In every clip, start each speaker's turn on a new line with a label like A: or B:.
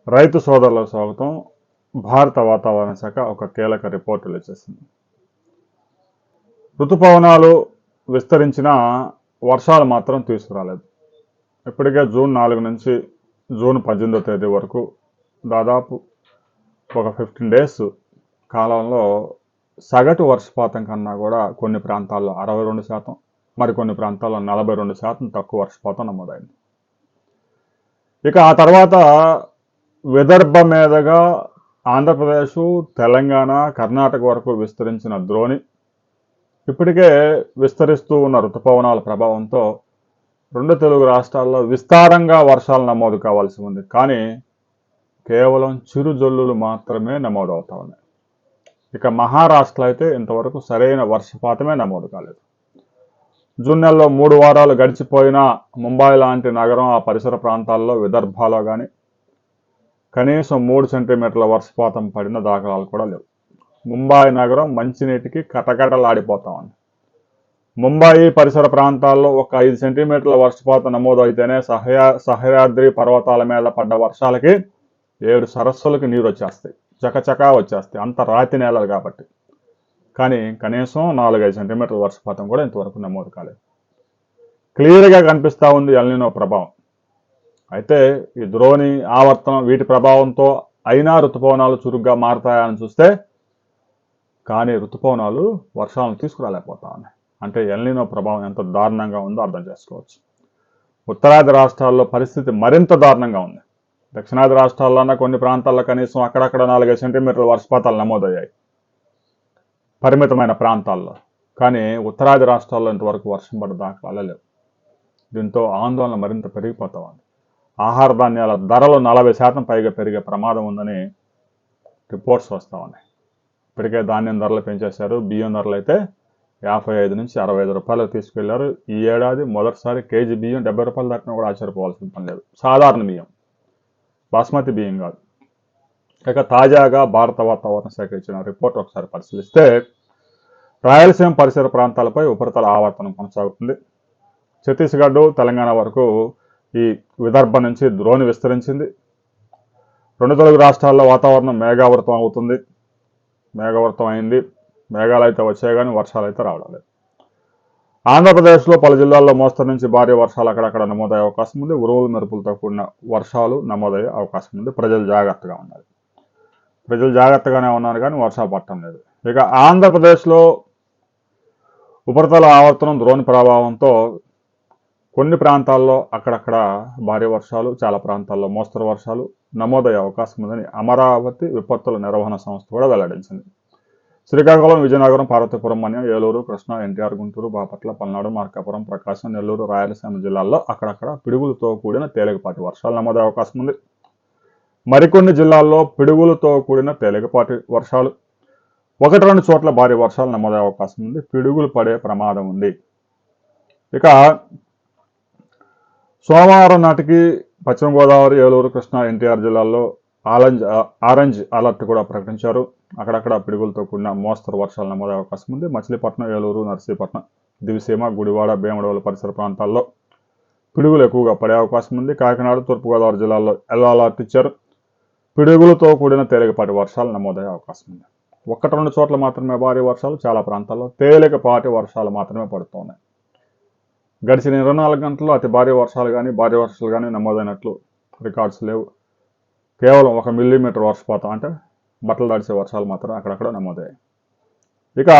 A: రైతు సోదరులకు స్వాగతం. భారత వాతావరణ శాఖ ఒక కీలక రిపోర్టు ఇచ్చేసింది. ఋతుపవనాలు విస్తరించిన వర్షాలు మాత్రం తీసుకురాలేదు. ఇప్పటికే జూన్ 4 నుంచి జూన్ 18వ తేదీ వరకు దాదాపు ఒక 15 డేస్ కాలంలో సగటు వర్షపాతం కన్నా కూడా కొన్ని ప్రాంతాల్లో 62%, మరికొన్ని ప్రాంతాల్లో 42% తక్కువ వర్షపాతం నమోదైంది. ఇక ఆ తర్వాత విదర్భ మీదుగా ఆంధ్రప్రదేశ్, తెలంగాణ, కర్ణాటక వరకు విస్తరించిన ద్రోణి ఇప్పటికే విస్తరిస్తూ ఉన్న ఋతుపవనాల ప్రభావంతో రెండు తెలుగు రాష్ట్రాల్లో విస్తారంగా వర్షాలు నమోదు కావాల్సి ఉంది. కానీ కేవలం చిరు జల్లులు మాత్రమే నమోదవుతా ఉన్నాయి. ఇక మహారాష్ట్ర అయితే ఇంతవరకు సరైన వర్షపాతమే నమోదు కాలేదు. జూన్ నెలలో 3 వారాలు గడిచిపోయినా ముంబై లాంటి నగరం, ఆ పరిసర ప్రాంతాల్లో, విదర్భలో కానీ కనీసం 3 సెంటీమీటర్ల వర్షపాతం పడిన దాఖలాలు కూడా లేవు. ముంబై నగరం మంచినీటికి కటకటలాడిపోతా ఉంది. ముంబై పరిసర ప్రాంతాల్లో ఒక 5 సెంటీమీటర్ల వర్షపాతం నమోదు అయితేనే సహ్యాద్రి పర్వతాల మీద పడ్డ వర్షాలకి 7 సరస్సులకి నీరు వచ్చేస్తాయి, చకచకా వచ్చేస్తాయి. అంత రాతి నేలలు కాబట్టి. కానీ కనీసం 4-5 సెంటీమీటర్ల వర్షపాతం కూడా ఇంతవరకు నమోదు కాలేదు. క్లియర్గా కనిపిస్తూ ఉంది ఎల్నినో ప్రభావం. అయితే ఈ ద్రోణి, ఆవర్తనం వీటి ప్రభావంతో అయినా ఋతుపవనాలు చురుగ్గా మారతాయని చూస్తే కానీ ఋతుపవనాలు వర్షాలను తీసుకురాలేకపోతా ఉన్నాయి. అంటే ఎల్నినో ప్రభావం ఎంత దారుణంగా ఉందో అర్థం చేసుకోవచ్చు. ఉత్తరాది రాష్ట్రాల్లో పరిస్థితి మరింత దారుణంగా ఉంది. దక్షిణాది రాష్ట్రాల్లోనే కొన్ని ప్రాంతాల్లో కనీసం అక్కడక్కడ 4-5 సెంటీమీటర్ల వర్షపాతాలు నమోదయ్యాయి పరిమితమైన ప్రాంతాల్లో. కానీ ఉత్తరాది రాష్ట్రాల్లో ఇంతవరకు వర్షం పడ్డ దాఖలాలే లేవు. దీంతో ఆందోళన మరింత పెరిగిపోతా ఉంది. ఆహార ధాన్యాల ధరలు 40% పైగా పెరిగే ప్రమాదం ఉందని రిపోర్ట్స్ వస్తూ ఉన్నాయి. ఇప్పటికే ధాన్యం ధరలు పెంచేశారు. బియ్యం ధరలు అయితే 55 నుంచి 65 రూపాయలకు తీసుకెళ్లారు. ఈ ఏడాది మొదటిసారి కేజీ బియ్యం 70 రూపాయలు దాటినా కూడా ఆశ్చర్యపోవాల్సిన పని లేదు. సాధారణ బియ్యం, బాస్మతి బియ్యం కాదు. ఇక తాజాగా భారత వాతావరణ శాఖ ఇచ్చిన రిపోర్ట్ ఒకసారి పరిశీలిస్తే రాయలసీమ పరిసర ప్రాంతాలపై ఉపరితల ఆవర్తనం కొనసాగుతుంది. ఛత్తీస్గఢ్, తెలంగాణ వరకు ఈ విదర్భ నుంచి ద్రోణి విస్తరించింది. రెండు తెలుగు రాష్ట్రాల్లో వాతావరణం మేఘావృతం అవుతుంది. మేఘావృతం అయింది. మేఘాలు అయితే వచ్చాయి కానీ వర్షాలు అయితే రావడం లేదు. ఆంధ్రప్రదేశ్లో పలు జిల్లాల్లో మోస్తరు నుంచి భారీ వర్షాలు అక్కడక్కడ నమోదయ్యే అవకాశం ఉంది. ఉరువులు మెరుపులతో కూడిన వర్షాలు నమోదయ్యే అవకాశం ఉంది. ప్రజలు జాగ్రత్తగా ఉండాలి. ప్రజలు జాగ్రత్తగానే ఉన్నారు కానీ వర్షాలు పట్టడం లేదు. ఇక ఆంధ్రప్రదేశ్లో ఉపరితల ఆవర్తనం ద్రోణి ప్రభావంతో కొన్ని ప్రాంతాల్లో అక్కడక్కడ భారీ వర్షాలు, చాలా ప్రాంతాల్లో మోస్తరు వర్షాలు నమోదయ్యే అవకాశం ఉందని అమరావతి విపత్తుల నిర్వహణ సంస్థ కూడా వెల్లడించింది. శ్రీకాకుళం, విజయనగరం, పార్వతీపురం, మన్యం, ఏలూరు, కృష్ణా, ఎన్టీఆర్, గుంటూరు, బాపట్ల, పల్నాడు, మార్కాపురం, ప్రకాశం, నెల్లూరు, రాయలసీమ జిల్లాల్లో అక్కడక్కడ పిడుగులతో కూడిన తేలికపాటి వర్షాలు నమోదయ్యే అవకాశం ఉంది. మరికొన్ని జిల్లాల్లో పిడుగులతో కూడిన తేలికపాటి వర్షాలు, 1-2 చోట్ల భారీ వర్షాలు నమోదయ్యే అవకాశం ఉంది. పిడుగులు పడే ప్రమాదం ఉంది. ఇక సోమవారం నాటికి పశ్చిమ గోదావరి, ఏలూరు, కృష్ణా, ఎన్టీఆర్ జిల్లాల్లో ఆరెంజ్ అలర్ట్ కూడా ప్రకటించారు. అక్కడక్కడ పిడుగులతో కూడిన మోస్తరు వర్షాలు నమోదయ్యే అవకాశం ఉంది. మచిలీపట్నం, ఏలూరు, నర్సీపట్నం, దివిసీమ, గుడివాడ, భీమడోలు పరిసర ప్రాంతాల్లో పిడుగులు ఎక్కువగా పడే అవకాశం ఉంది. కాకినాడ, తూర్పుగోదావరి జిల్లాల్లో ఎల్లో అలర్ట్ ఇచ్చారు. పిడుగులతో కూడిన తేలికపాటి వర్షాలు నమోదయ్యే అవకాశం ఉంది. 1-2 చోట్ల మాత్రమే భారీ వర్షాలు, చాలా ప్రాంతాల్లో తేలికపాటి వర్షాలు మాత్రమే పడుతున్నాయి. గడిచిన 24 గంటల్లో అతి భారీ వర్షాలు కానీ నమోదైనట్లు రికార్డ్స్ లేవు. కేవలం 1 మిల్లీమీటర్ వర్షపాతం, అంటే బట్టలు తడిసే వర్షాలు మాత్రం అక్కడక్కడ నమోదయ్యాయి. ఇక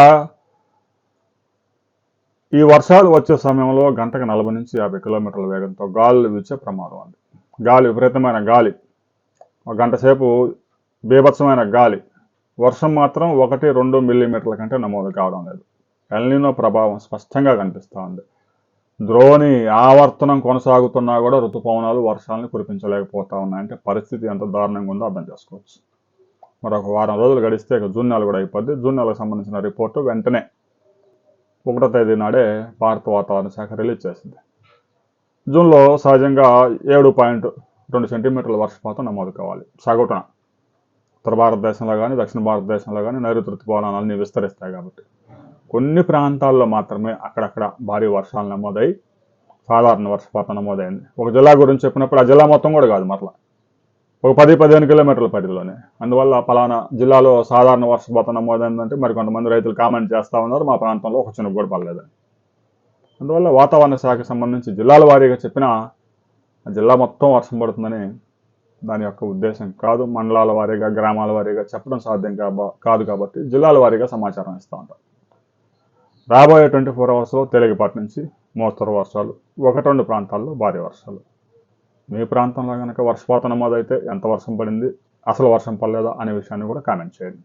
A: ఈ వర్షాలు వచ్చే సమయంలో గంటకు 40 నుంచి 50 కిలోమీటర్ల వేగంతో గాలులు వీచే ప్రమాదం ఉంది. గాలి, విపరీతమైన గాలి, ఒక గంట సేపు బీభత్సమైన గాలి. వర్షం మాత్రం 1-2 మిల్లీమీటర్ల కంటే నమోదు కావడం లేదు. ఎల్నినో ప్రభావం స్పష్టంగా కనిపిస్తూ ఉంది. ద్రోణి ఆవర్తనం కొనసాగుతున్నా కూడా ఋతుపవనాలు వర్షాలను కురిపించలేకపోతా ఉన్నాయంటే పరిస్థితి ఎంత దారుణంగా ఉందో అర్థం చేసుకోవచ్చు. మరొక వారం రోజులు గడిస్తే ఇక జూన్ నెల కూడా అయిపోద్ది. జూన్ నెలకు సంబంధించిన రిపోర్టు వెంటనే 1వ తేదీ నాడే భారత వాతావరణ శాఖ రిలీజ్ చేసింది. జూన్లో సహజంగా 7.2 సెంటీమీటర్ల వర్షపాతం నమోదు కావాలి సగటున. ఉత్తర భారతదేశంలో కానీ, దక్షిణ భారతదేశంలో కానీ నైరుతి ఋతుపవనాలు అన్నీ విస్తరిస్తాయి కాబట్టి కొన్ని ప్రాంతాల్లో మాత్రమే అక్కడక్కడ భారీ వర్షాలు ఒక 10-15 కిలోమీటర్ల పరిధిలోనే. అందువల్ల పలానా జిల్లాలో సాధారణ వర్షపాతం నమోదైందంటే మరి కొంతమంది రైతులు కామెంట్ చేస్తూ ఉన్నారు, మా ప్రాంతంలో ఒక చినుకు కూడా పడలేదని. అందువల్ల వాతావరణ శాఖకు సంబంధించి జిల్లాల వారీగా చెప్పినా జిల్లా మొత్తం వర్షం పడుతుందని దాని యొక్క ఉద్దేశం కాదు. మండలాల వారీగా, గ్రామాల వారీగా చెప్పడం సాధ్యం కాదు కాబట్టి జిల్లాల వారీగా సమాచారం ఇస్తూ ఉంటాం. రాబోయే 24 అవర్స్లో తేలికపాటి నుంచి మోస్తరు వర్షాలు, 1-2 ప్రాంతాల్లో భారీ వర్షాలు. మీ ప్రాంతంలో కనుక వర్షపాతం నమోదైతే ఎంత వర్షం పడింది, అసలు వర్షం పడలేదా అనే విషయాన్ని కూడా కామెంట్ చేయండి.